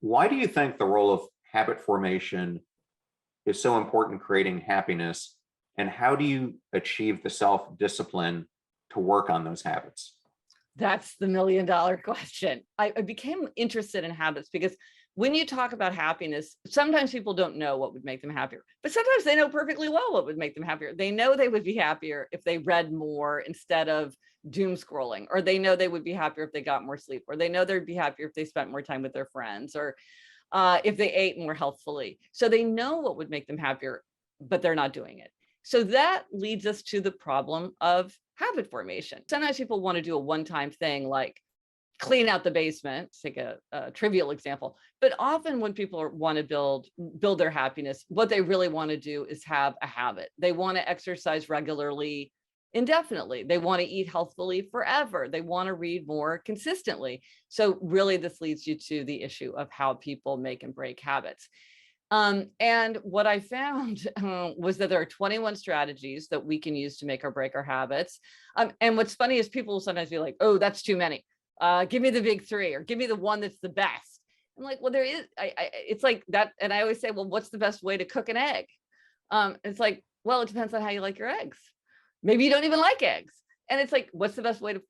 Why do you think the role of habit formation is so important in creating happiness? And how do you achieve the self-discipline to work on those habits? That's the million-dollar question. I became interested in habits because when you talk about happiness, sometimes people don't know what would make them happier, but sometimes they know perfectly well what would make them happier. They know they would be happier if they read more instead of doom scrolling, or they know they would be happier if they got more sleep, or they know they'd be happier if they spent more time with their friends, or if they ate more healthfully. So they know what would make them happier, but they're not doing it. So that leads us to the problem of habit formation. Sometimes people want to do a one-time thing like clean out the basement, take a trivial example. But often when people want to build their happiness, what they really want to do is have a habit. They want to exercise regularly, indefinitely. They want to eat healthfully forever. They want to read more consistently. So really this leads you to the issue of how people make and break habits. And what I found was that there are 21 strategies that we can use to make or break our habits. And what's funny is people will sometimes be like, oh, that's too many. Give me the big three, or give me the one that's the best. I'm like, well, there is, it's like that. And I always say, well, what's the best way to cook an egg? It's like, well, it depends on how you like your eggs. Maybe you don't even like eggs. And it's like, what's the best way to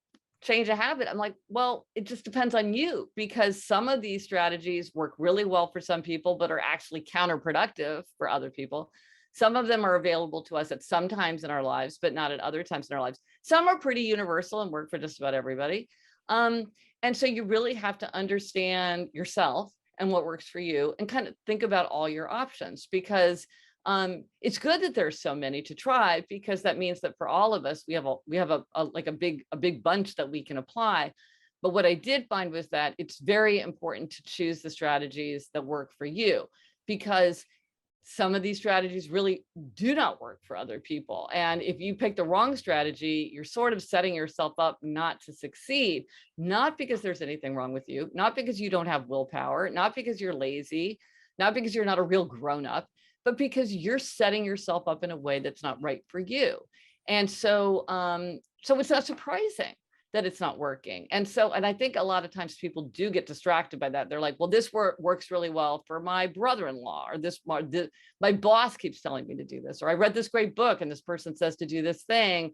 change a habit? I'm like, well, it just depends on you, because some of these strategies work really well for some people, but are actually counterproductive for other people. Some of them are available to us at some times in our lives, but not at other times in our lives. Some are pretty universal and work for just about everybody. And so you really have to understand yourself and what works for you, and kind of think about all your options, because it's good that there's so many to try, because that means that for all of us, we have a big bunch that we can apply. But what I did find was that it's very important to choose the strategies that work for you, because some of these strategies really do not work for other people. And if you pick the wrong strategy, you're sort of setting yourself up not to succeed, not because there's anything wrong with you, not because you don't have willpower, not because you're lazy, not because you're not a real grown-up, but because you're setting yourself up in a way that's not right for you. And so it's not surprising that it's not working. And I think a lot of times people do get distracted by that. They're like, well, this works really well for my brother-in-law, or my boss keeps telling me to do this, or I read this great book and this person says to do this thing,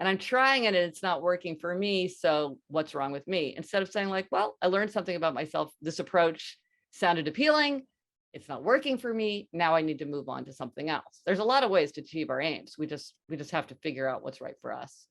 and I'm trying it and it's not working for me. So what's wrong with me? Instead of saying like, well, I learned something about myself. This approach sounded appealing. It's not working for me. Now I need to move on to something else. There's a lot of ways to achieve our aims. We just have to figure out what's right for us.